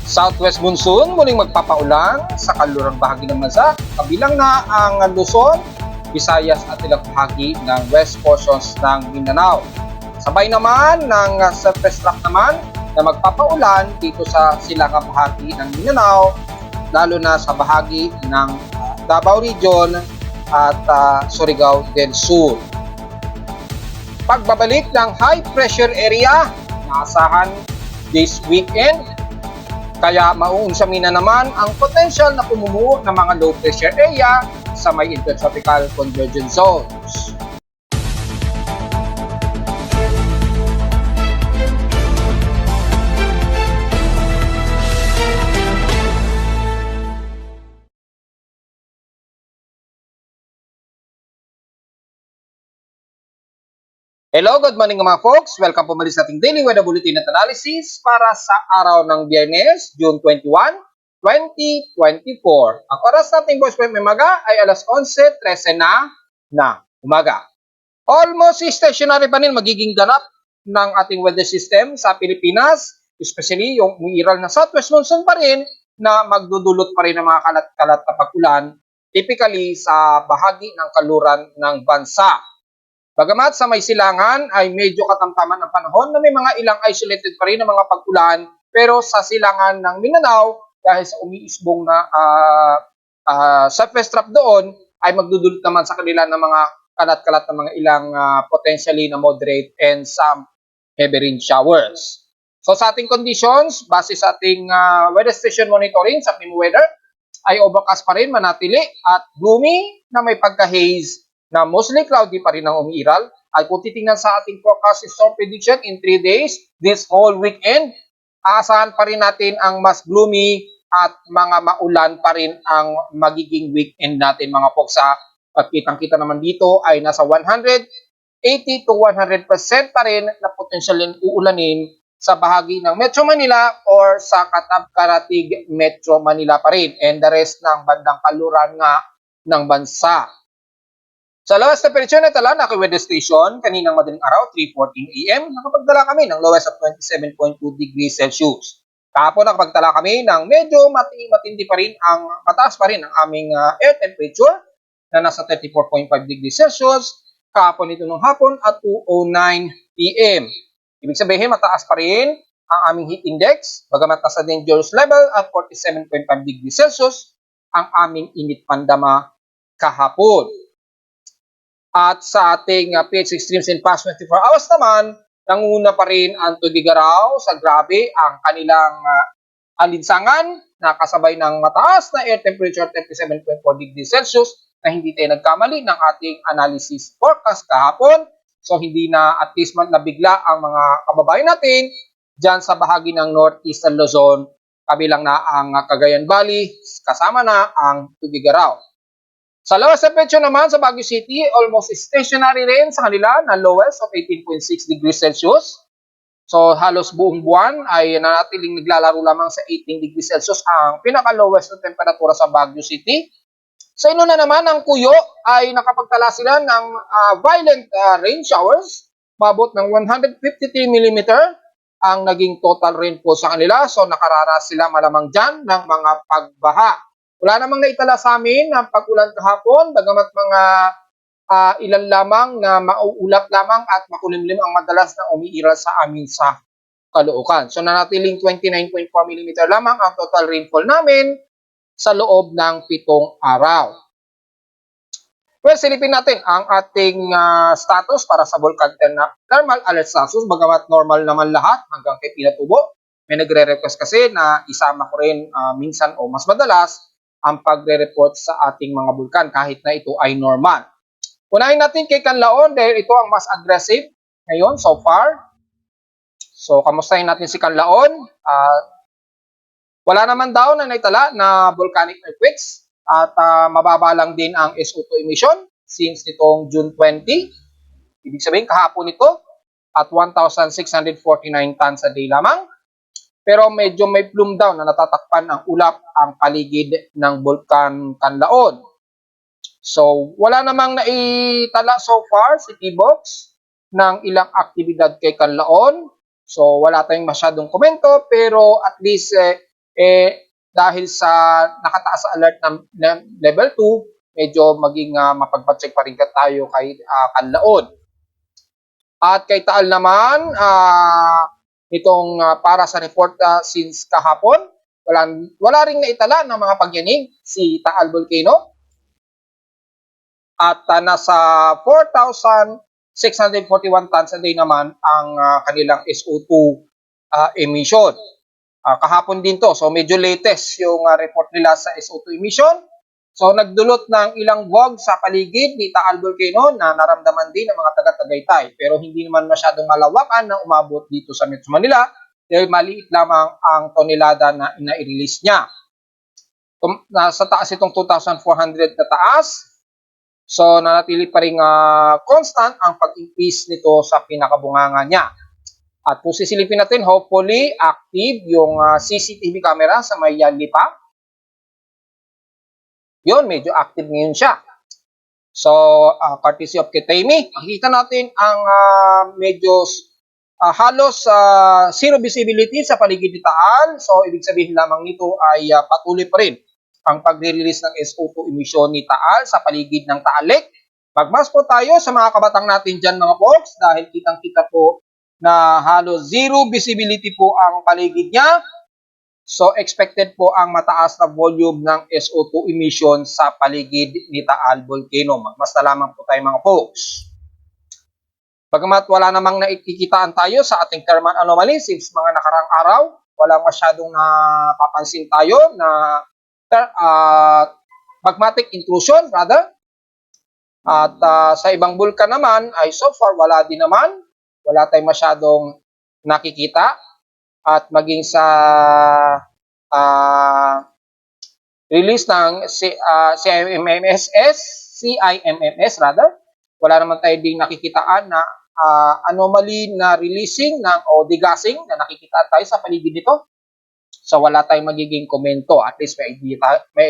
Southwest monsoon muling magpapaulan sa kanlurang bahagi ng bansa, kabilang na ang Luzon, Visayas at ilang bahagi ng west portions ng Mindanao. Sabay naman ng surface track naman na magpapaulan dito sa silangang bahagi ng Mindanao, lalo na sa bahagi ng Davao Region at Surigao del Sur. Pagbabalik ng high pressure area, naasahan this weekend, kaya mauunsamin na naman ang potential na pumumuo ng mga low pressure area sa may intertropical convergence zones. Hello, good morning mga folks. Welcome po muli sa ating Daily Weather Bulletin at Analysis para sa araw ng Biyernes, June 21, 2024. Ang oras nating Boys Point Memaga ay alas 11:13 na umaga. Almost stationary pa rin magiging ganap ng ating weather system sa Pilipinas, especially yung umiiral na southwest monsoon pa rin na magdudulot pa rin ng mga kalat-kalat na pag-ulan, typically sa bahagi ng kaluran ng bansa. Bagamat sa may silangan ay medyo katamtaman ang panahon na may mga ilang isolated pa rin ng mga pag-ulan, pero sa silangan ng Mindanao, dahil sa umiisbong na surface trap doon, ay magdudulot naman sa kanila ng mga kalat-kalat na mga ilang potentially na moderate and some heavy rain showers. So sa ating conditions, base sa ating weather station monitoring sa PIM Weather, ay overcast pa rin, manatili at gloomy na may pagka-haze na mostly cloudy pa rin ang umiiral. At kung titingnan sa ating forecast storm prediction in 3 days, this whole weekend, aasahan pa rin natin ang mas gloomy at mga maulan pa rin ang magiging weekend natin mga folks. At kitang-kita naman dito ay nasa 180 to 100% pa rin na potential uulanin sa bahagi ng Metro Manila or sa Katab-Karatig Metro Manila pa rin, and the rest ng bandang kaluran nga ng bansa. Sa lowest temperature na tala na weather station, kaninang madaling araw, 3:14 AM, nakapagdala kami ng lowest of 27.2 degrees Celsius. Kahapon nakapagdala kami ng medyo matindi pa rin, mataas pa rin ang aming air temperature na nasa 34.5 degrees Celsius. Kahapon ito ng hapon at 2:09 PM. Ibig sabihin, mataas pa rin ang aming heat index, bagamat nasa dangerous level at 47.5 degrees Celsius ang aming init pandama kahapon. At sa ating PH Extremes in past 24 hours naman, nanguna pa rin ang Tuguegarao sa grabe ang kanilang alinsangan na kasabay ng mataas na air temperature 37.4 degrees Celsius na hindi tayo nagkamali ng ating analysis forecast kahapon. So hindi na at least nabigla ang mga kababayan natin dyan sa bahagi ng Northeastern Luzon, kabilang na ang Cagayan Valley, kasama na ang Tuguegarao. Sa lowest temperature naman sa Baguio City, almost stationary rin sa kanila na lowest of 18.6 degrees Celsius. So halos buong buwan ay nanatiling naglalaro lamang sa 18 degrees Celsius ang pinaka-lowest na temperatura sa Baguio City. Sa inuna naman, ang Cuyo ay nakapagtala sila ng violent rain showers, mabot ng 153 mm ang naging total rainfall sa kanila. So nakaranas sila malamang dyan ng mga pagbaha. Wala namang naitala sa amin ng pag-ulan kahapon, bagamat mga ilan lamang na mauulap lamang at makulimlim ang madalas na umiiral sa amin sa Caloocan. So nanatiling 29.4 mm lamang ang total rainfall namin sa loob ng 7 araw. Well, silipin natin ang ating status para sa Volcan Thermal Alert Status, bagamat normal naman lahat hanggang kay Pinatubo. May nagre-request kasi na isama ko rin minsan o mas madalas ang pagre-report sa ating mga bulkan kahit na ito ay normal. Unahin natin kay Canlaon dahil ito ang mas aggressive ngayon so far. So, kamustahin natin si Canlaon. Wala naman daw na naitala na volcanic earthquakes at mababa lang din ang SO2 emission since nitong June 20. Ibig sabihin kahapon ito at 1,649 tons a day lamang. Pero medyo may plume down na natatakpan ang ulap ang paligid ng Volcan Canlaon. So, wala namang naitala so far si T-Box ng ilang aktibidad kay Canlaon. So, wala tayong masyadong komento, pero at least dahil sa nakataas sa alert ng level 2, medyo maging mapagpacheck pa rin tayo kay Kanlaon. At kay Taal naman, itong para sa report since kahapon, wala ring naitala ng mga pagyanig si Taal Volcano. At nasa 4,641 tons a day naman ang kanilang SO2 emission. Kahapon din to, so medyo latest yung report nila sa SO2 emission. So nagdulot ng ilang buwag sa paligid ni Taal Volcano na naramdaman din ng mga taga-Tagaytay, pero hindi naman masyadong malawakan na umabot dito sa Metro Manila dahil maliit lamang ang tonelada na i-release niya. Nasa taas itong 2,400 na taas. So, nanatili pa rin constant ang pag-increase nito sa pinakabunganga niya. At kung sisilipin natin, hopefully, active yung CCTV camera sa may Lipa. Yun, medyo active ngayon siya. So, courtesy of Kitaymi, makikita natin ang medyo halos zero visibility sa paligid ni Taal. So, ibig sabihin lamang nito ay patuloy pa rin ang pagre-release ng SO2 emission ni Taal sa paligid ng Taal Lake. Magmas po tayo sa mga kabatang natin dyan mga folks dahil kitang-kita po na halos zero visibility po ang paligid niya. So expected po ang mataas na volume ng SO2 emission sa paligid ni Taal Volcano. Magmas na lamang po tayo mga folks. Bagamat wala namang nakikitaan tayo sa ating thermal anomaly since mga nakarang araw, walang masyadong napapansin tayo na magmatic intrusion rather. At sa ibang bulkan naman ay so far wala din naman. Wala tayong masyadong nakikita. At maging sa release ng CIMMS rather, wala naman tayo ding nakikitaan na anomaly na releasing o degassing na nakikitaan tayo sa paligid nito. So wala tayong magiging komento, at least may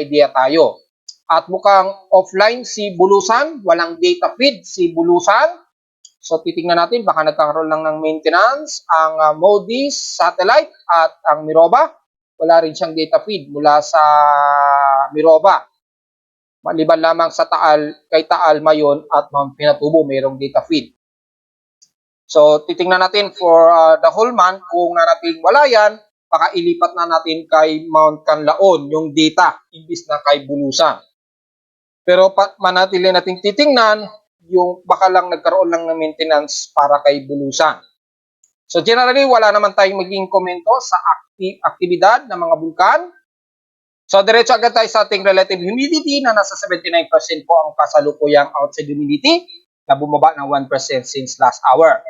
idea tayo. At mukhang offline si Bulusan, walang data feed si Bulusan. So titingnan natin, baka nagkakaroon lang ng maintenance ang Modis satellite at ang Miroba. Wala rin siyang data feed mula sa Miroba. Maliban lamang sa kay Taal Mayon at Mount Pinatubo, mayroong data feed. So titingnan natin for the whole month, kung nanatiling wala yan, baka ilipat na natin kay Mount Kanlaon yung data, imbis na kay Bulusan. Pero manatili natin titingnan yung baka lang nagkaroon lang ng maintenance para kay Bulusan. So generally, wala naman tayong maging komento sa aktibidad ng mga bulkan. So diretso agad tayo sa ating relative humidity na nasa 79% po ang kasalukuyang outside humidity na bumaba ng 1% since last hour.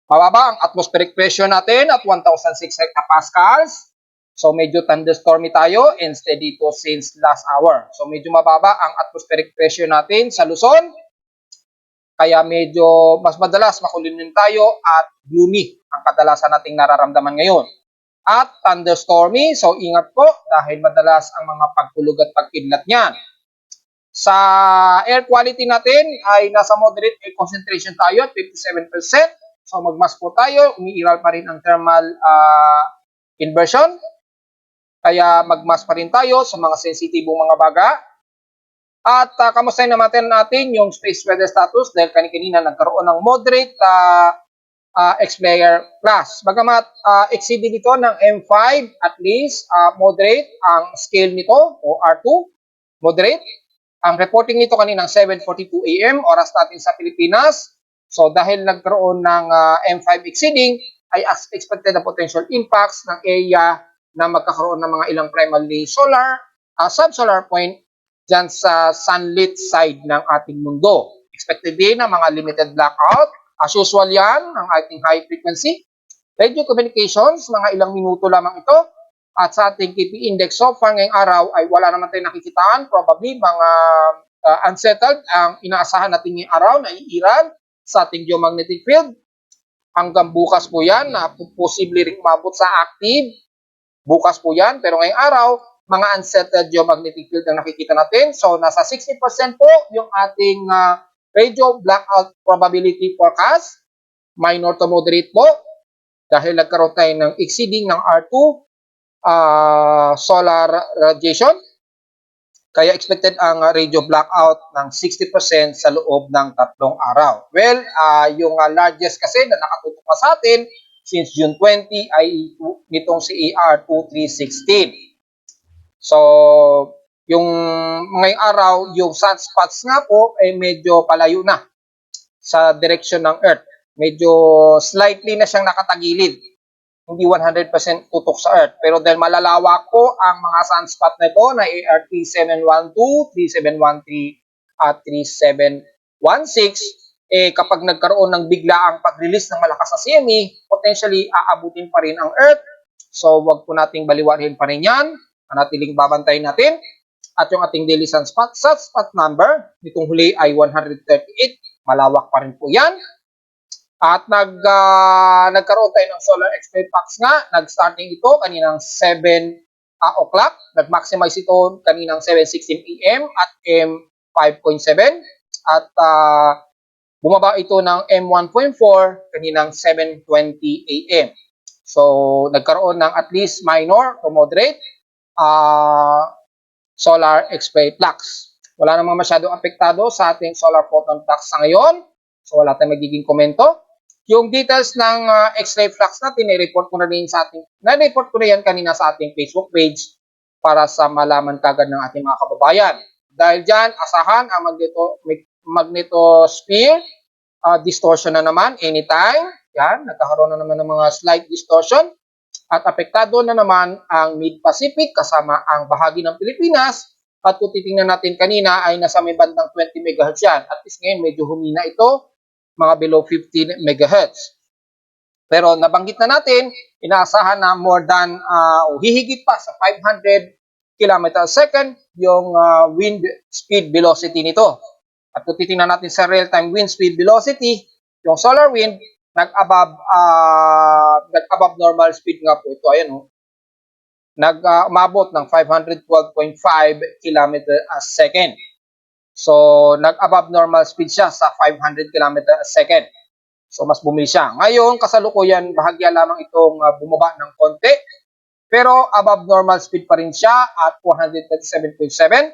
Mababa ang atmospheric pressure natin at 1,006 hectopascals. So medyo thunderstormy tayo and steady ito since last hour. So medyo mababa ang atmospheric pressure natin sa Luzon. Kaya medyo mas madalas makulimlim tayo at gloomy ang kadalasan nating nararamdaman ngayon. At thunderstormy, so ingat po dahil madalas ang mga pagkulog at pagkidlat niyan. Sa air quality natin ay nasa moderate air concentration tayo at 57%. So magmas po tayo, umiiral pa rin ang thermal inversion. Kaya magmas pa rin tayo sa mga sensitibong mga baga. At kamustahin naman natin yung space weather status dahil kanina nagkaroon ng moderate X-Player class. Bagamat exceeded ito ng M5, at least moderate ang scale nito o R2, moderate. Ang reporting nito kaninang 7:42 AM, oras natin sa Pilipinas. So dahil nagkaroon ng M5 exceeding, ay as expected na potential impacts ng area na magkakaroon ng mga ilang primarily solar, subsolar point dyan sa sunlit side ng ating mundo. Expected din na mga limited blackout. As usual yan, ang ating high frequency. Radio communications, mga ilang minuto lamang ito. At sa ating KP index so far ngayong araw ay wala naman tayong nakikitaan. Probably mga unsettled ang inaasahan natin ngayong araw na iiral sa ating geomagnetic field. Hanggang bukas po yan na posible rin umabot sa active. Bukas po yan, pero ngayong araw, mga unsettled geomagnetic field ang nakikita natin. So, nasa 60% po yung ating radio blackout probability forecast. Minor to moderate po. Dahil nagkaroon tayo ng exceeding ng R2 solar radiation. Kaya expected ang radio blackout ng 60% sa loob ng 3 araw. Well, yung largest kasi na nakatutok pa sa atin since June 20 ay nitong si AR2316. So, yung ngayong araw, yung sunspots nga po ay medyo palayo na sa direksyon ng Earth. Medyo slightly na siyang nakatagilid. Hindi 100% tutok sa Earth. Pero dahil malalawak po ang mga sunspot na ito na AR3712, 3713 at 3716, kapag nagkaroon ng biglaang pag-release ng malakas na CME, potentially aabutin pa rin ang Earth. So, wag po nating baliwarin pa rin yan. Manatiling babantayin natin. At yung ating daily sunspot number, nitong huli ay 138. Malawak pa rin po yan. At nagkaroon tayo ng solar X-ray packs nga. Nag-starting ito kaninang 7 o'clock. Nag-maximize ito kaninang 7:16 AM at M5.7. At bumaba ito ng M1.4 kaninang 7:20 AM. So, nagkaroon ng at least minor to moderate solar X-ray flux. Wala namang masyadong apektado sa ating solar photon flux sa ngayon. So, wala tayong magiging komento. Yung details ng X-ray flux natin, na-report ko na yan kanina sa ating Facebook page para sa malaman kagad ng ating mga kababayan. Dahil dyan, asahan ang magnetosphere distortion na naman anytime. Yan, nagkakaroon na naman ng mga slight distortion. At apektado na naman ang Mid-Pacific kasama ang bahagi ng Pilipinas. At kung titingnan natin kanina ay nasa may bandang 20 MHz yan. At least ngayon medyo humina ito, mga below 15 MHz. Pero nabanggit na natin, inaasahan na more than hihigit pa sa 500 km/s yung wind speed velocity nito. At kung titingnan natin sa real-time wind speed velocity, yung solar wind, nag-above normal speed nga po ito. Ayan, umabot ng 512.5 km/s. So, nag-above normal speed siya sa 500 km/s. So, mas bumili siya. Ngayon, kasalukuyan, bahagya lamang itong bumaba ng konti. Pero, above normal speed pa rin siya at 137.7.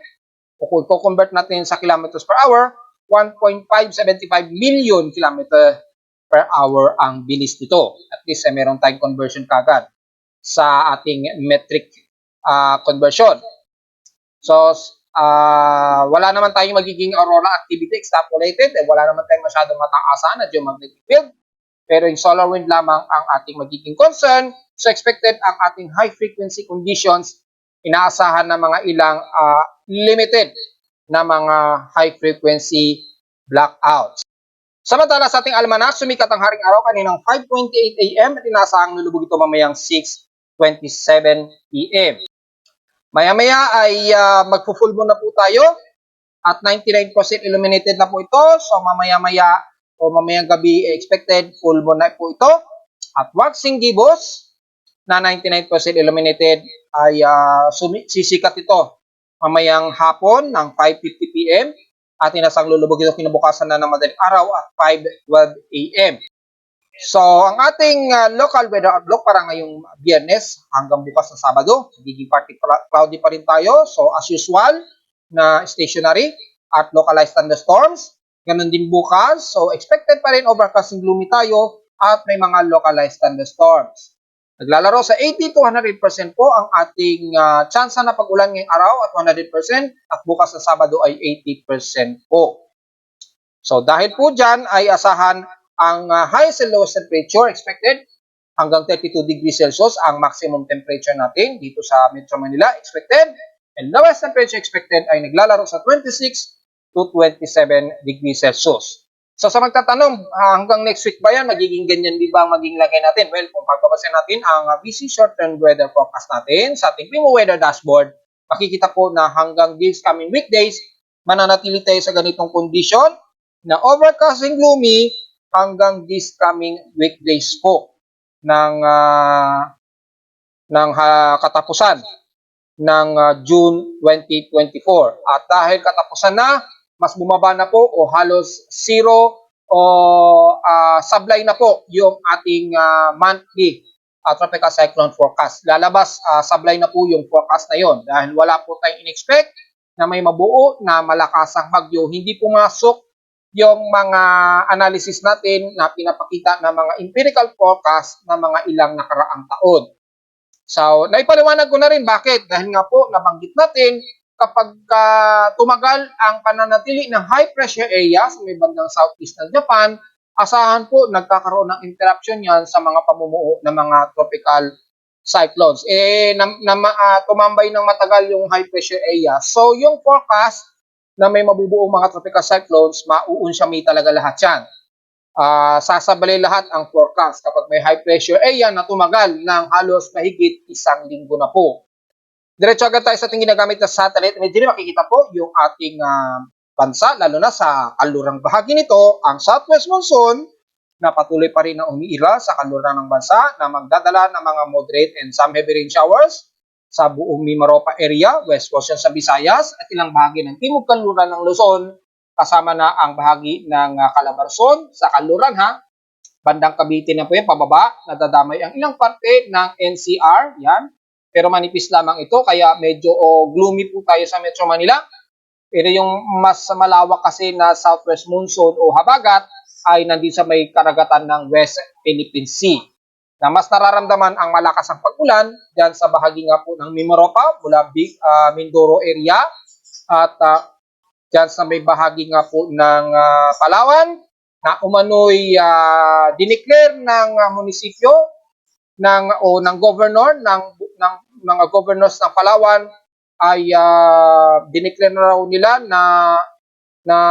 Kung i-convert natin sa kilometers per hour, 1.575 million kilometer per hour ang bilis nito. At least, meron tayong conversion kagad sa ating metric conversion. So, wala naman tayong magiging aurora activity extrapolated. Wala naman tayong masyadong mataasan na geomagnetic field. Pero yung solar wind lamang ang ating magiging concern. So, expected ang ating high frequency conditions. Inaasahan na mga ilang limited na mga high frequency blackouts. Samantala sa ating almanac, sumikat ang haring araw kaninang 5:28 AM at inaasahang lulubog ito mamayang 6:27 PM. Maya-maya ay magpo-full moon na po tayo at 99% illuminated na po ito. So mamaya-maya o mamayang gabi expected full moon na po ito. At waxing gibbous na 99% illuminated ay sisikat ito mamayang hapon ng 5:50 PM. At inasang lulubog ito kinabukasan na ng madaling araw at 5:12 AM. So, ang ating local weather outlook para ngayong Biyernes hanggang bukas na Sabado, magiging partly cloudy pa rin tayo. So, as usual na stationary at localized thunderstorms. Ganun din bukas. So, expected pa rin overcast and gloomy tayo at may mga localized thunderstorms. Naglalaro sa 80 to 100% po ang ating tsansa na pag-ulan ngayong araw at 100% at bukas na Sabado ay 80% po. So dahil po dyan ay asahan ang highest and lowest temperature expected hanggang 32 degrees Celsius ang maximum temperature natin dito sa Metro Manila expected. And lowest temperature expected ay naglalaro sa 26 to 27 degrees Celsius. So sa magtatanong, hanggang next week ba yan, magiging ganyan di ba ang magiging lagay natin? Well, kung pagpapasin natin ang BC short-term weather forecast natin sa ating Primo Weather Dashboard, makikita po na hanggang these coming weekdays, mananatili tayo sa ganitong condition na overcast and gloomy hanggang these coming weekdays po ng katapusan ng June 2024. At dahil katapusan na, mas bumaba na po o halos zero o sablay na po yung ating monthly tropical cyclone forecast. Lalabas, sablay na po yung forecast na yon dahil wala po tayong in-expect na may mabuo na malakasang bagyo. Hindi pumasok yung mga analysis natin na pinapakita ng mga empirical forecast na mga ilang nakaraang taon. So, naipaliwanag ko na rin bakit. Dahil nga po, nabanggit natin, kapag tumagal ang pananatili ng high pressure area sa may bandang southeast ng Japan, asahan po nagkakaroon ng interruption yan sa mga pamumuo ng mga tropical cyclones. Tumambay ng matagal yung high pressure area. So, yung forecast na may mabubuong mga tropical cyclones, mauunsyami talaga lahat yan. Sasabalay lahat ang forecast kapag may high pressure area na tumagal ng halos mahigit 1 linggo na po. Diretso agad tayo sa ating ginagamit na satellite imagery. Makikita po yung ating bansa, lalo na sa kalurang bahagi nito, ang southwest monsoon na patuloy pa rin na umiira sa kaluran ng bansa na magdadala ng mga moderate and some heavy rain showers sa buong Mimaropa area, west portion sa Visayas at ilang bahagi ng timog kanluran ng Luzon, kasama na ang bahagi ng Calabarzon sa kaluran bandang Cavite na po yan, pababa, nadadamay ang ilang parte ng NCR, yan, pero manipis lamang ito, kaya medyo gloomy po tayo sa Metro Manila. Pero yung mas malawak kasi na southwest monsoon o habagat ay nandito sa may karagatan ng West Philippine Sea. Na mas nararamdaman ang malakas ang pag-ulan dyan sa bahagi nga po ng Mimaropa mula Mindoro area at dyan sa may bahagi nga po ng Palawan na umano'y dineclare ng munisipyo ng governor ng mga governors ng Palawan ay dineclare na raw nila na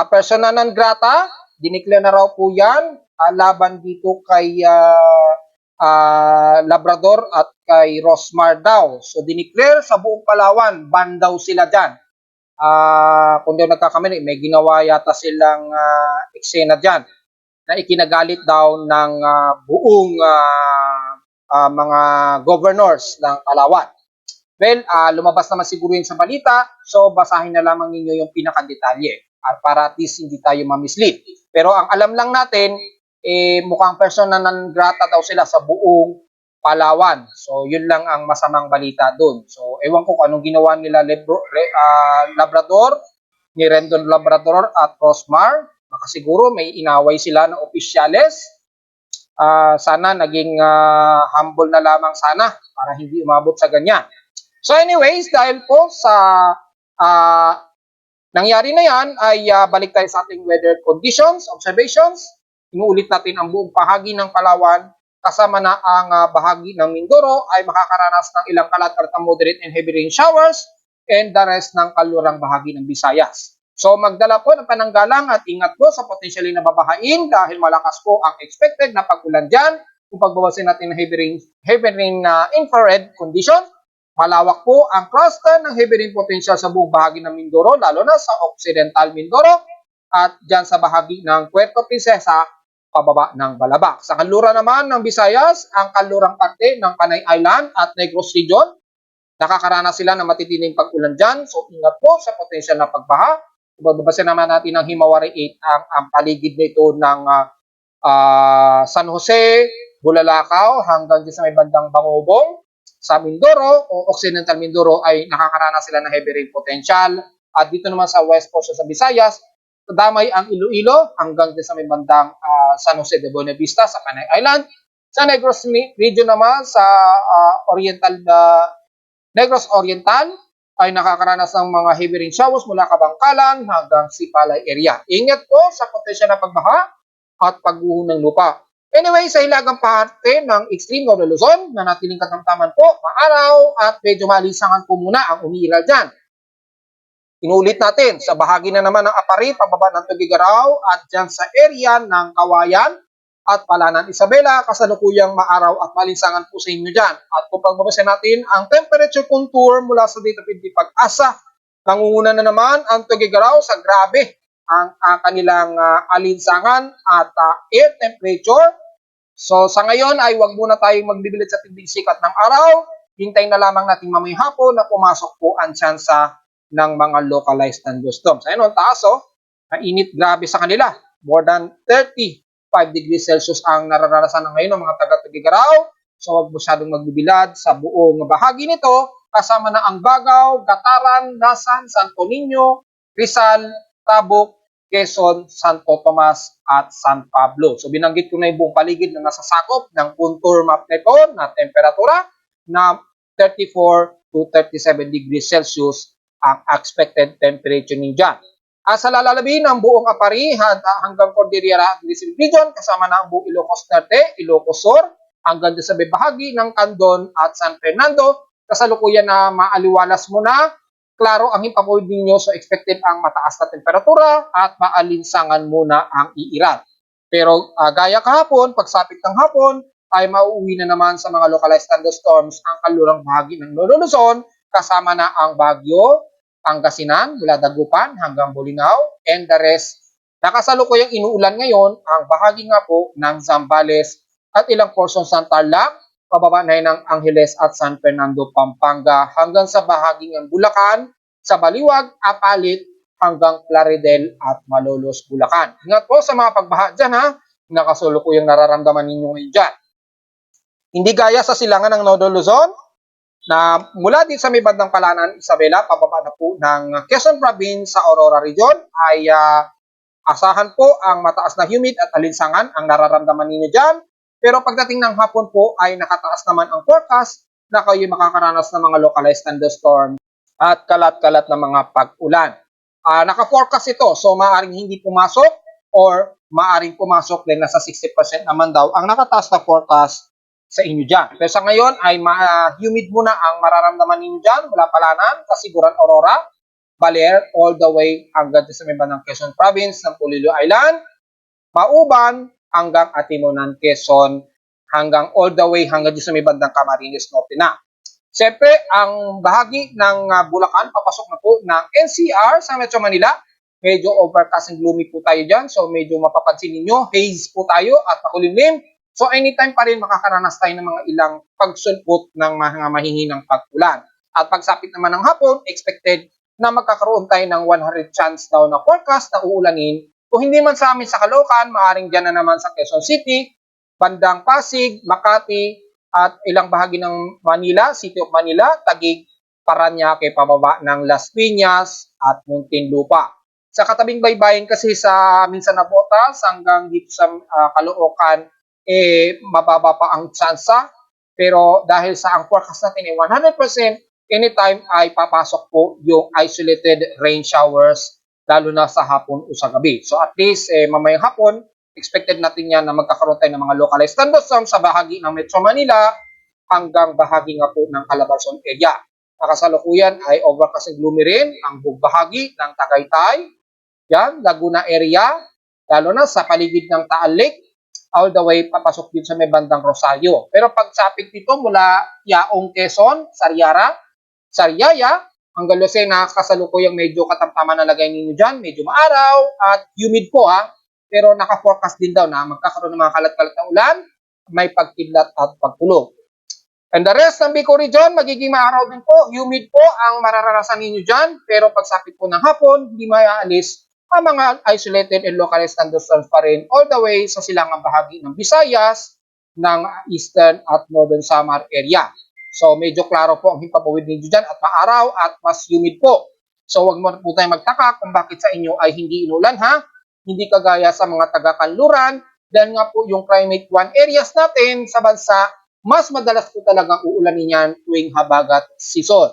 persona non grata, dineclare na raw po yan laban dito kay Labrador at kay Rosmar daw. So dineclare sa buong Palawan, ban daw sila dyan. Kung di nagkakamali, may ginawa yata silang eksena dyan na ikinagalit daw ng buong mga governors ng Palawan. Well, lumabas naman siguro yun sa balita, so basahin na lamang ninyo yung pinakadetalye para at least hindi tayo mamislead. Pero ang alam lang natin, mukhang persona non grata daw sila sa buong Palawan. So, yun lang ang masamang balita doon. So, ewan ko kung anong ginawa nila Labrador, ni Rendon Labrador at Rosmar. Baka siguro may inaway sila ng opisyales. Sana naging humble na lamang sana para hindi umabot sa ganyan. So anyways, dahil po sa nangyari na yan, ay balik tayo sa ating weather conditions, observations. Inuulit natin ang buong bahagi ng Palawan, kasama na ang bahagi ng Mindoro ay makakaranas ng ilang kalat at moderate and heavy rain showers and the rest ng kalurang bahagi ng Visayas. So magdala po ng pananggalang at ingat po sa potensyally na babahain dahil malakas po ang expected na pag-ulan dyan. Kung pagbawasin natin ng heavy rain infrared condition, malawak po ang cluster ng heavy rain potential sa buong bahagi ng Mindoro, lalo na sa Occidental Mindoro at dyan sa bahagi ng Puerto Princesa, pababa ng Balabac. Sa kanluran naman ng Visayas, ang kanlurang parte ng Panay Island at Negros Region, nakakaranas sila ng matitinding pag-ulan dyan. So ingat po sa potential na pagbaha. Babasin naman natin ng Himawari 8 ang paligid nito ng San Jose, Bulalakaw hanggang sa may bandang Bangobong. Sa Mindoro o Occidental Mindoro ay nakakaranas sila ng heavy rain potential. At dito naman sa west portion sa Visayas, damay ang Iloilo hanggang sa may bandang San Jose de Buenavista sa Panay Island. Sa Negros region naman sa Negros Oriental ay nakakaranas ng mga heavy rain showers mula Kabangkalan hanggang Sipalay area. Ingat po sa potensyal na pagbaha at pagguho ng lupa. Anyway, sa hilagang parte ng extreme Northern Luzon, na natiling katamtaman po, maaraw at medyo malisangan po muna ang umiiral dyan. Inulit natin, sa bahagi na naman ng Apari, pababa ng Tugigaraw at dyan sa area ng Kawayan at Palanan Isabela, kasalukuyang maaraw at malinsangan po sa inyo dyan. At kung pagbabasin natin ang temperature contour mula sa Data PNP Pag-asa, nangunguna na naman ang Tugigaraw sa grabe ang kanilang alinsangan at air temperature. So sa ngayon ay wag muna tayong magbibilad sa tinding sikat ng araw. Hintayin na lamang natin mamayang hapon na pumasok po ang tsansa ng mga localized thunderstorms. Ayun, ang taas Mainit grabe sa kanila. More than 30 5 degrees Celsius ang nararanasan na ngayon ng mga taga-Tugigaraw. So huwag masyadong magbibilad sa buong bahagi nito. Kasama na ang Bagao, Gataran, Dasan, Santo Niño, Rizal, Tabuk, Quezon, Santo Tomas at San Pablo. So binanggit ko na yung buong paligid na nasasakop ng contour map nito na temperatura na 34 to 37 degrees Celsius ang expected temperature ninyo. Sa lalalabi ng buong Apari hanggang Cordillera Region, kasama na ang buong Ilocos Norte, Ilocos Sur, hanggang sa bahagi ng Candon at San Fernando, kasalukuyan na maaliwalas mo na, klaro ang himpapawid ninyo, so expected ang mataas na temperatura at maalinsangan muna ang iiral. Pero gaya kahapon, pagsapit ng hapon, ay mauuwi na naman sa mga localized thunderstorms ang kalurang bahagi ng Luzon, kasama na ang Baguio, Pangasinan, mula Dagupan hanggang Bolinao, and the rest. Nakasalukuyang inuulan ngayon ang bahagi nga po ng Zambales at ilang portions ng Tarlac, pababa na ng Angeles at San Fernando, Pampanga, hanggang sa bahagi ng Bulacan, sa Baliwag, Apalit, hanggang Plaridel at Malolos, Bulacan. Ingat po sa mga pagbaha dyan ha, nakasalukuyang nararamdaman ninyo ngayon dyan. Hindi gaya sa silangan ng Nodo Luzon, na mula din sa may bandang Palanan, Isabela, pababa na po ng Quezon Province sa Aurora Region, ay asahan po ang mataas na humid at alinsangan ang nararamdaman ninyo dyan. Pero pagdating ng hapon po ay nakataas naman ang forecast na kayo makakaranas ng mga localized thunderstorm at kalat-kalat na mga pag-ulan. Naka-forecast ito, so maaaring hindi pumasok or maaaring pumasok din nasa 60% naman daw ang nakataas na forecast sa inyo dyan. Pero sa ngayon ay humid muna ang mararamdaman ninyo dyan mula Palanan, Kasiguran, Aurora, Baler, all the way hanggang sa may bandang Quezon Province ng Polillo Island, Mauban, hanggang Atimonan, Quezon, hanggang all the way hanggang sa may bandang Camarines Norte na. Siyempre, ang bahagi ng Bulacan, papasok na po ng NCR sa Metro Manila. Medyo overcast and gloomy po tayo dyan. So, medyo mapapansin ninyo, haze po tayo at makulimlim. So, anytime pa rin makakaranas tayo ng mga ilang pagsulpot ng mga mahihinang pag-ulan. At pagsapit naman ng hapon, expected na magkakaroon tayo ng 100 chance daw na forecast na uulanin. Kung hindi man sa amin sa Caloocan, maaaring dyan na naman sa Quezon City, bandang Pasig, Makati, at ilang bahagi ng Manila, City of Manila, Taguig, Parañaque, pababa ng Las Piñas at Muntinlupa. Sa katabing baybayin kasi sa minsan na Botas hanggang dito sa Caloocan, mababa pa ang tsansa. Pero dahil sa ang forecast natin ay 100%, anytime ay papasok po yung isolated rain showers, lalo na sa hapon o sa gabi. So at least mamayang hapon, expected natin yan na magkakaroon tayo ng mga localized thunderstorms sa bahagi ng Metro Manila hanggang bahagi nga po ng Calabarzon area. Nakasalukuyan ay overcast and gloomy rin ang buong bahagi ng Tagaytay, yan, Laguna area, lalo na sa paligid ng Taal Lake, all the way papasok din sa may bandang Rosario. Pero pagsapit dito mula Yaong, Quezon, Sariaya, hanggang Lucena, kasalukuyang medyo katamtaman na lagay ninyo dyan, medyo maaraw at humid po ha. Pero naka-forecast din daw na magkakaroon ng mga kalat-kalat na ulan, may pagkidlat at pagkulog. And the rest ng Bicol Region, magiging maaraw din po, humid po ang mararanasan ninyo dyan, pero pagsapit po ng hapon, hindi maaalis ang mga isolated and localized thunderstorms pa rin all the way sa silangang bahagi ng Visayas, ng Eastern at Northern Samar area. So medyo klaro po ang himpapawid ninyo dyan at maaraw at mas humid po. So huwag mo po tayo magtaka kung bakit sa inyo ay hindi inulan ha. Hindi kagaya sa mga taga-kanluran dahil nga po yung climate 1 areas natin sa bansa, mas madalas po talagang uulanin yan tuwing habagat season.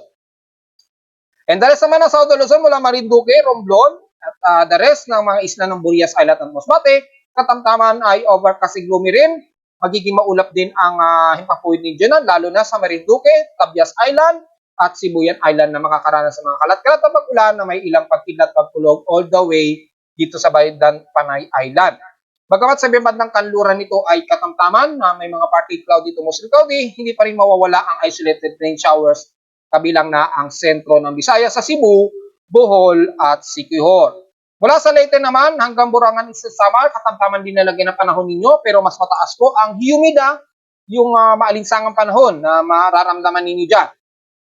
And the rest naman ng South Luzon mula Marinduque, Romblon, at the rest ng mga isla ng Burias Island at Masbate, katamtaman ay overcast and gloomy rin. Magiging maulap din ang himpapawid ninyo dyan, lalo na sa Marinduque, Tabias Island, at Sibuyan Island na makakaranas sa mga kalat-kalat na pag-ulan na may ilang pagkidlat pagkulog all the way dito sa Baydan Panay Island. Bagamat sa bandang kanluran nito ay katamtaman na may mga partly cloudy to mostly cloudy, hindi pa rin mawawala ang isolated rain showers kabilang na ang sentro ng Visayas sa Cebu, Bohol at Siquijor. Mula sa Leyte naman hanggang Burangan sa Samar, katamtaman din nalagyan ng panahon ninyo pero mas mataas po ang humida, yung maalinsangang panahon na mararamdaman ninyo dyan.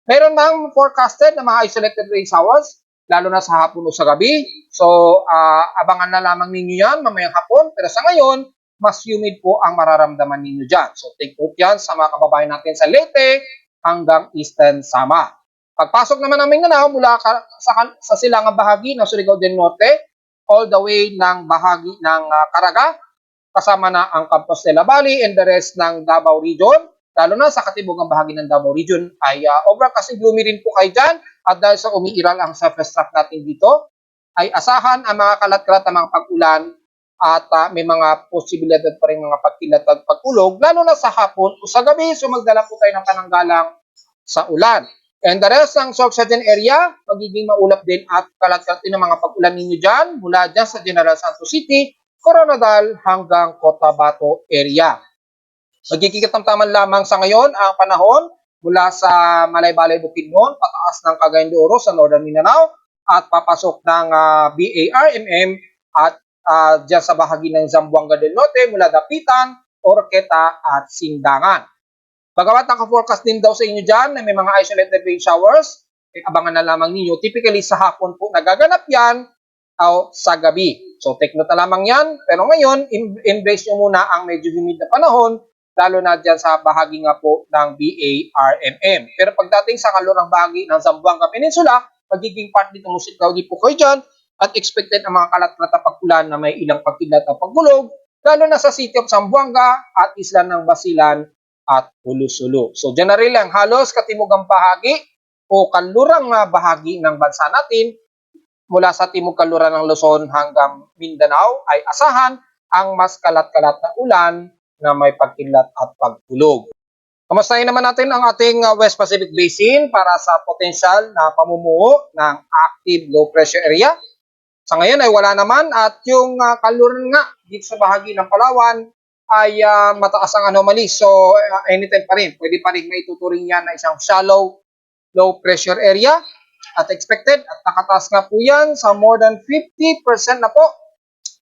Meron bang forecasted na mga isolated rain showers, lalo na sa hapon o sa gabi. So, abangan na lamang ninyo yan mamayang hapon. Pero sa ngayon, mas humid po ang mararamdaman ninyo dyan. So take note yan sa mga kababayan natin sa Leyte hanggang Eastern Samar. Pagpasok naman ng Mindanao mula sa silangang bahagi ng Surigao del Norte all the way ng bahagi ng Caraga, kasama na ang Campos de la Valley and the rest ng Davao Region, lalo na sa katibugang bahagi ng Davao Region ay overcast and gloomy rin po kayo dyan. At dahil sa umiiral ang surface track natin dito, ay asahan ang mga kalat-kalat na mga pag-ulan at may mga posibilidad pa rin mga pagkilat at pag-ulog, lalo na sa hapon o sa gabi. So magdala po tayo ng pananggalang sa ulan. And the rest ng Sorsogon area, magiging maulap din at kalat-kalat din ang mga pag-ulan ninyo dyan, mula dyan sa General Santos City, Coronadal hanggang Cotabato area. Magkikitamtaman lamang sa ngayon ang panahon mula sa Malaybalay Bukidnon, pataas ng Cagayan de Oro sa Northern Mindanao at papasok ng BARMM at dyan sa bahagi ng Zamboanga del Norte mula Dapitan, Oroqueta at Sindangan. Bagamat naka-forecast din daw sa inyo dyan na may mga isolated rain showers, abangan na lamang ninyo. Typically sa hapon po nagaganap yan o sa gabi. So take note na lamang yan. Pero ngayon, embrace nyo muna ang medyo humid na panahon, lalo na dyan sa bahagi nga po ng BARMM. Pero pagdating sa kalurang bahagi ng Zamboanga Peninsula, magiging partly tumusik cloudy po kayo dyan at expected ang mga kalat-kalat na pag-ulan na may ilang pagkilat at paggulog, lalo na sa City of Zamboanga at Isla ng Basilan at Ulu-Sulu. So generally lang, halos katimugang bahagi o kanlurang bahagi ng bansa natin, mula sa timog kanluran ng Luzon hanggang Mindanao, ay asahan ang mas kalat-kalat na ulan na may pagkilat at pagkulog. Kamustahin naman natin ang ating West Pacific Basin para sa potensyal na pamumuo ng active low pressure area. Sa ngayon ay wala naman at yung kanluran nga dito sa bahagi ng Palawan ay mataas ang anomaly. So anytime pa rin, pwede pa rin may tuturing yan na isang shallow low pressure area at expected at nakataas nga po yan sa more than 50% na po.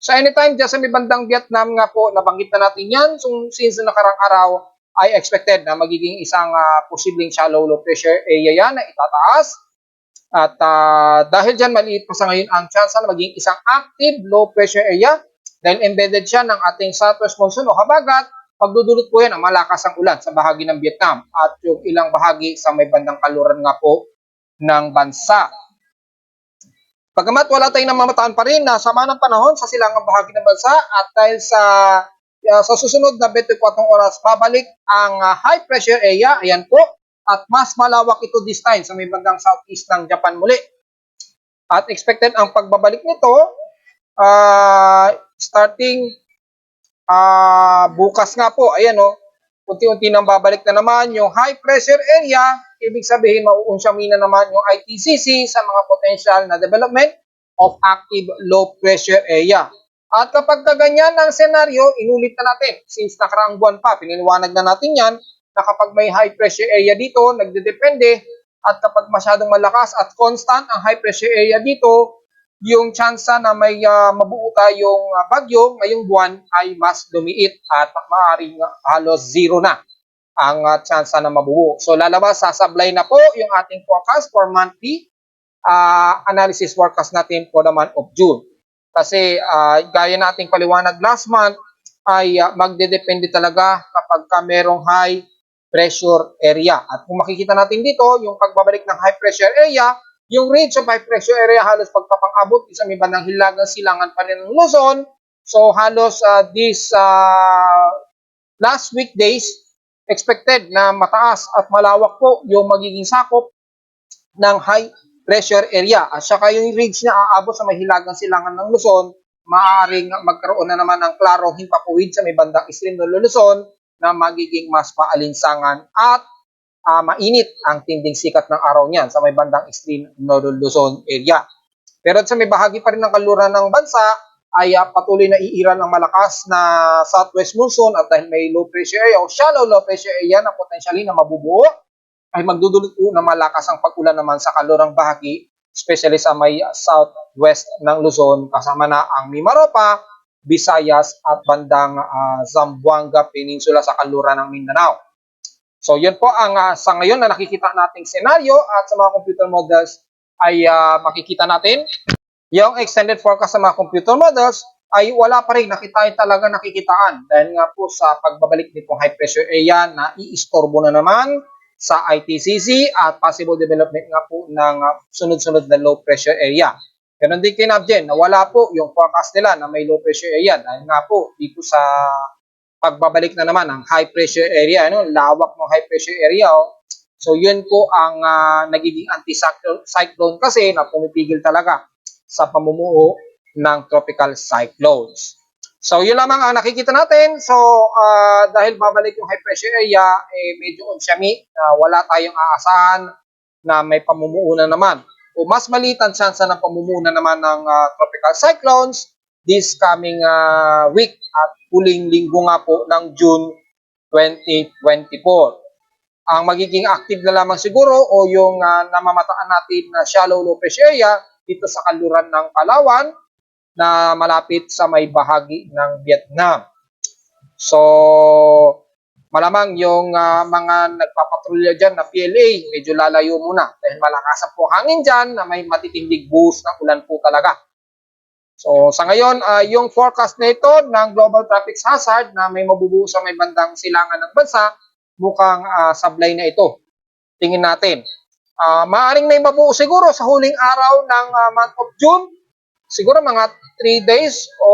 So anytime dyan sa may bandang Vietnam nga po, nabanggit na natin yan. So since na nakarang araw ay expected na magiging isang posibleng shallow low pressure area yan na itataas. At dahil dyan maliit pa sa ngayon ang chance na maging isang active low pressure area dahil embedded siya ng ating southwest monsoon o habagat, pagdudulot po yan ang malakas ang ulan sa bahagi ng Vietnam at yung ilang bahagi sa may bandang kaluran nga po ng bansa. Pagamat wala tayong namamataan pa rin na sama ng panahon sa silangang bahagi ng bansa at dahil sa susunod na 24 oras babalik ang high pressure area, ayan po, at mas malawak ito this time sa may bandang southeast ng Japan muli. At expected ang pagbabalik nito starting bukas nga po, ayan o, unti-unti nang babalik na naman yung high pressure area, ibig sabihin mauunsyami na naman yung ITCC sa mga potential na development of active low pressure area. At kapag ganyan ang senaryo, inulit na natin, since nakaraang buwan pa, piniliwanag na natin yan, na kapag may high pressure area dito, nagdedepende, at kapag masyadong malakas at constant ang high pressure area dito, yung tsansa na may mabuo tayong bagyo ngayong buwan ay mas lumiit at maaaring halos zero na ang tsansa na mabuo. So lalabas, sasablay na po yung ating forecast for monthly analysis forecast natin for the month of June. Kasi gaya nating paliwanag last month ay magdedepende talaga kapag merong high pressure area. At kung makikita natin dito, yung pagbabalik ng high pressure area, yung range of high pressure area halos pagpapang-abot sa may bandang hilagang silangan pa rin ng Luzon. So halos this last weekdays, expected na mataas at malawak po yung magiging sakop ng high pressure area. At saka yung range na aabot sa may hilagang silangan ng Luzon, maaaring magkaroon na naman ng klarong himpapuwid sa may bandang islim ng Luzon na magiging mas maalinsangan at mainit ang tinding sikat ng araw niyan sa may bandang extreme Northern Luzon area. Pero sa may bahagi pa rin ng kaluran ng bansa ay patuloy na iiral ng malakas na southwest monsoon at dahil may low pressure area o shallow low pressure area na potentially na mabubuo ay magdudulot po na malakas ang pag-ulan naman sa kalurang bahagi, especially sa may southwest ng Luzon kasama na ang Mimaropa, Visayas at bandang Zamboanga Peninsula sa kaluran ng Mindanao. So yun po ang sa ngayon na nakikita nating senaryo at sa mga computer models ay makikita natin yung extended forecast sa mga computer models ay wala pa rin talaga nakikitaan dahil nga po sa pagbabalik nitong high pressure area na iistorbo na naman sa ITCC at possible development nga po ng sunod-sunod na low pressure area. Ganon din kay Nabjen, na wala po yung forecast nila na may low pressure area dahil nga po dito sa pagbabalik na naman ng high pressure area, ano, lawak ng high pressure area. Oh. So yun po ang nagiging anti-cyclone kasi na pumipigil talaga sa pamumuo ng tropical cyclones. So yun lamang ang nakikita natin. So dahil babalik yung high pressure area, medyo unsyami, wala tayong aasahan na may pamumuo na naman. O mas maliit ang tsansa ng pamumuo na naman ng tropical cyclones this coming week at huling linggo nga po ng June 2024. Ang magiging active na lamang siguro o yung namamataan natin na shallow low pressure area dito sa kanluran ng Palawan na malapit sa may bahagi ng Vietnam. So, malamang yung mga nagpapatrolya dyan na PLA, medyo lalayo muna dahil malakas po hangin dyan na may matitindig buhos ng ulan po talaga. So, sa ngayon, yung forecast na ito ng Global Traffic Hazard na may mabubuo sa may bandang silangan ng bansa, mukhang sablay na ito. Tingin natin. Maaring may mabuo siguro sa huling araw ng month of June. Siguro mga 3 days o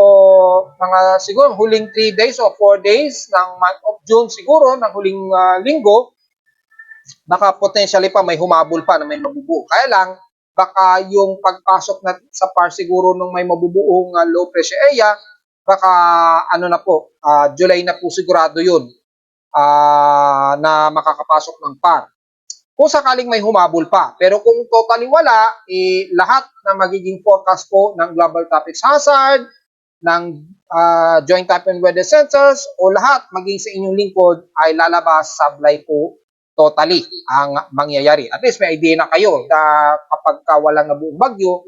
mga siguro huling 3 days o 4 days ng month of June siguro ng huling linggo. Baka potentially pa may humabol pa na may mabubuo. Kaya lang, baka yung pagpasok na sa par siguro nung may mabubuong low pressure area, baka ano na po, July na po sigurado yun. Na makakapasok ng par. Kung sakaling may humabol pa. Pero kung totally wala, lahat na magiging forecast po ng Global Traffic Hazard, ng Joint Typhoon and Weather Centers, o lahat maging sa inyong lingkod ay lalabas sablay po totally ang mangyayari. At least may idea na kayo na kapag walang nabuong bagyo,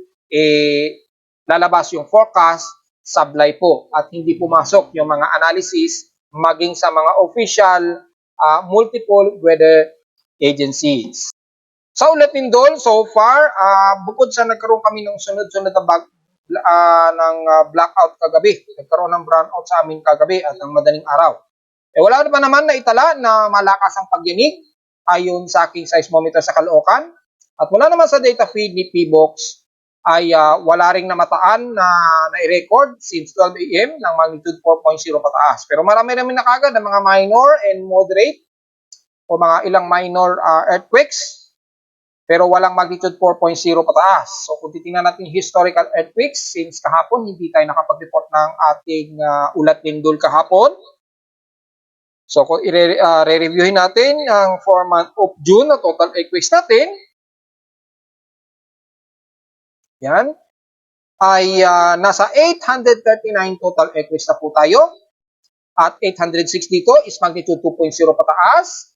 lalabas yung forecast, sablay po. At hindi pumasok yung mga analysis maging sa mga official multiple weather agencies. Sa Ulat Lindol, so far, bukod sa nagkaroon kami ng sunod-sunod na blackout kagabi, nagkaroon ng brownout sa amin kagabi at ng madaling araw. Wala pa naman na itala na malakas ang pagyanig ayon sa aking seismometer sa Caloocan. At wala naman sa data feed ni PBOX ay wala ring namataan na na-record since 12 a.m. ng magnitude 4.0 pataas. Pero marami namin nakagad ng mga minor and moderate o mga ilang minor earthquakes pero walang magnitude 4.0 pataas. So kung titingnan natin historical earthquakes since kahapon, hindi tayo nakapag-report ng ating Ulat Lindol kahapon. So kung i-reviewin natin ang 4 month of June na total earthquakes natin, yan, ay nasa 839 total earthquakes na po tayo. At 860 dito is magnitude 2.0 pataas.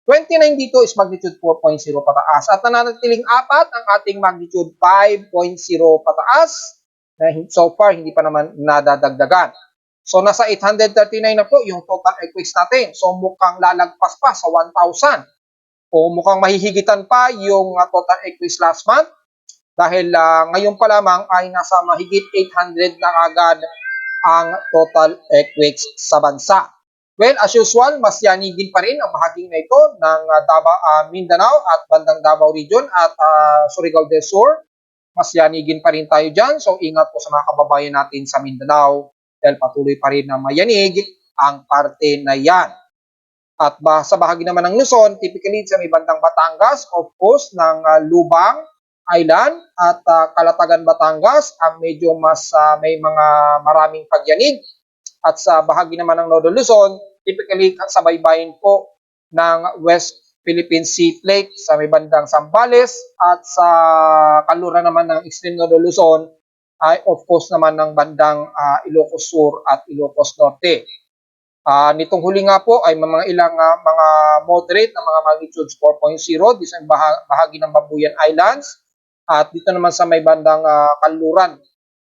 29 dito is magnitude 4.0 pataas. At nananatiling 4 ang ating magnitude 5.0 pataas. Na so far, hindi pa naman nadadagdagan. So nasa 839 na po yung total earthquakes natin. So mukhang lalagpas pa sa 1,000. O mukhang mahihigitan pa yung total earthquakes last month. Dahil ngayon pa lamang ay nasa mahigit 800 na agad ang total earthquakes sa bansa. Well, as usual, mas yanigin pa rin ang bahaging na ito ng Mindanao at bandang Davao Region at Surigao del Sur. Mas yanigin pa rin tayo dyan. So ingat po sa mga kababayan natin sa Mindanao dahil patuloy pa rin na mayanig ang parte na yan. At sa bahagi naman ng Luzon, typically sa may bandang Batangas, of course, ng Lubang Island at Calatagan, Batangas, ang medyo mas may mga maraming pagyanig. At sa bahagi naman ng Northern Luzon, typically sa baybayin po ng West Philippine Sea Plate sa may bandang Zambales at sa kanluran naman ng extreme Northern Luzon ay of course naman ng bandang Ilocos Sur at Ilocos Norte. Nitong huli nga po ay mga ilang mga moderate na mga magnitudes 4.0 dito sa bahagi ng Babuyan Islands. At dito naman sa may bandang kanluran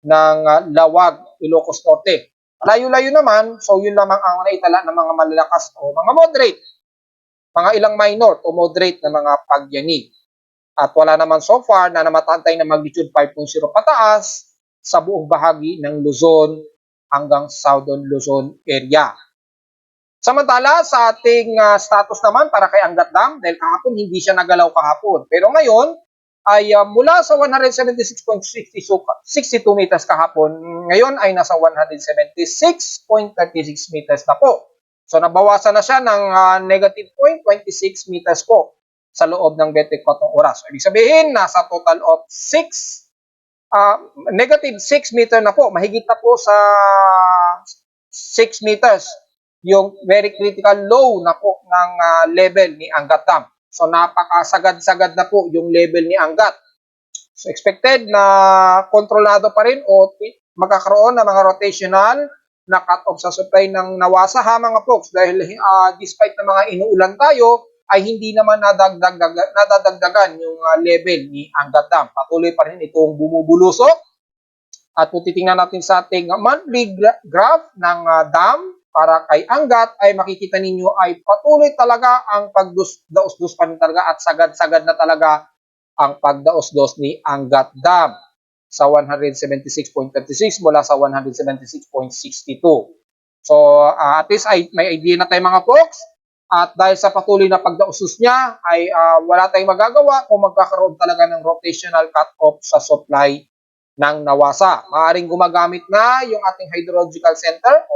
ng Lawag, Ilocos Norte. Layo-layo naman, so yun lamang ang naitala ng mga malalakas o mga moderate. Mga ilang minor o moderate na mga pagyanig. At wala naman so far na namataan tayo ng magnitude 5.0 pataas sa buong bahagi ng Luzon, hanggang Southern Luzon area. Samantala, sa ating status naman para kay Angat Dam, dahil kahapon hindi siya nagalaw kahapon. Pero ngayon, ay mula sa 176.62 meters kahapon, ngayon ay nasa 176.36 meters na po. So nabawasan na siya ng negative 0.26 meters po sa loob ng 24 oras. So, ibig sabihin, nasa total of negative 6 meter na po. Mahigit na po sa 6 meters yung very critical low na po ng level ni Angat Dam. So napakasagad-sagad na po yung level ni Angat. So expected na kontrolado pa rin o magkakaroon ng mga rotational na cut-off sa supply ng Nawasa ha mga folks. Dahil despite na mga inuulan tayo, ay hindi naman nadadagdagan yung level ni Angat Dam. Patuloy pa rin itong bumubulusok. At kung titingnan natin sa ating monthly graph ng dam, para kay Angat ay makikita ninyo ay patuloy talaga ang pagdaos-dos pa rin talaga at sagad-sagad na talaga ang pagdaos-dos ni Angat Dam sa 176.36 mula sa 176.62. So at least ay may idea na tayo mga folks at dahil sa patuloy na pagdaos-dos niya ay wala tayong magagawa kung magkakaroon talaga ng rotational cut-off sa supply ng Nawasa. Maaaring gumagamit na yung ating hydrological center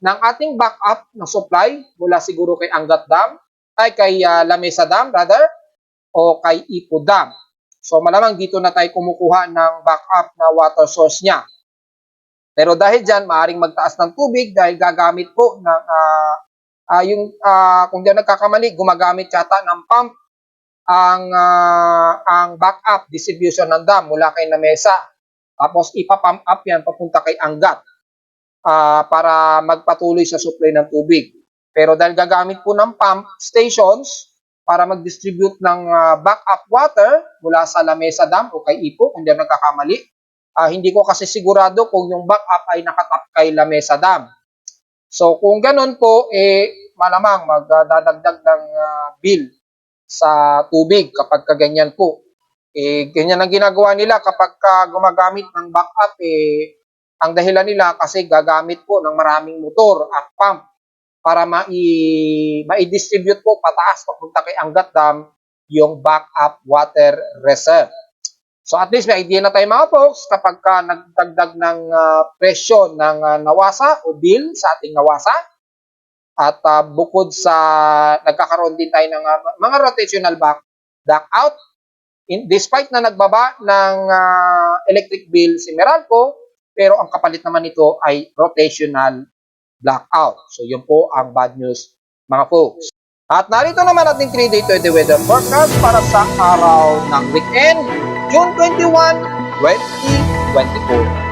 ng ating backup na supply mula siguro kay Angat Dam, ay kay Lamesa Dam rather, o kay Ipo Dam. So malamang dito na tayo kumukuha ng backup na water source niya. Pero dahil dyan, maaaring magtaas ng tubig dahil gagamit po ng, kung di nagkakamali, gumagamit yata ng pump ang backup distribution ng dam mula kay Lamesa. Tapos ipapump up yan papunta kay Angat para magpatuloy sa supply ng tubig. Pero dahil gagamit po ng pump stations para mag-distribute ng backup water mula sa Lamesa Dam o kay Ipo, kung di nagkakamali, hindi ko kasi sigurado kung yung backup ay nakatap kay Lamesa Dam. So kung ganun po, malamang magdadagdag ng bill sa tubig kapag kaganyan po. Ganyan ang ginagawa nila kapag gumagamit ng backup. Ang dahilan nila kasi gagamit po ng maraming motor at pump para mai-distribute po pataas papunta kay Angat Dam yung backup water reserve. So at least may idea na tayo mga folks kapag nagdagdag ng presyo ng Nawasa o bill sa ating Nawasa. At bukod sa nagkakaroon din tayo ng mga rotational blackout, despite na nagbaba ng electric bill si Meralco, pero ang kapalit naman nito ay rotational blackout. So yun po ang bad news mga folks. At narito naman ating 3-day 20 weather forecast para sa araw ng weekend, June 21, 2024.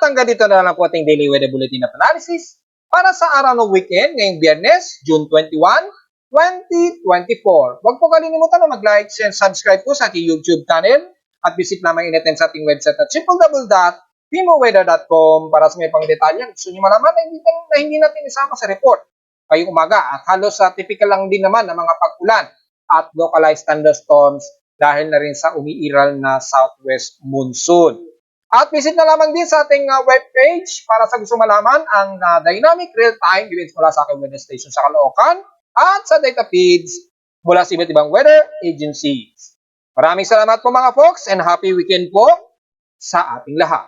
At hanggang dito na lang po ating Daily Weather Bulletin at Analysis para sa araw ng weekend ngayong Biyernes, June 21, 2024. Huwag po kalilimutan na mag-like and subscribe po sa ating YouTube channel at visit lamang in-attend sa ating website at www.timoweather.com para sa may pang detalye. Gusto nyo malaman na hindi natin isama sa report ngayong umaga at halos typical lang din naman ng mga pag-ulan at localized thunderstorms dahil na rin sa umiiral na southwest monsoon. At visit na lamang din sa ating webpage para sa gusto malaman ang dynamic real-time events mula sa aking weather station sa Caloocan at sa data feeds mula sa iba't ibang weather agencies. Maraming salamat po mga folks and happy weekend po sa ating lahat.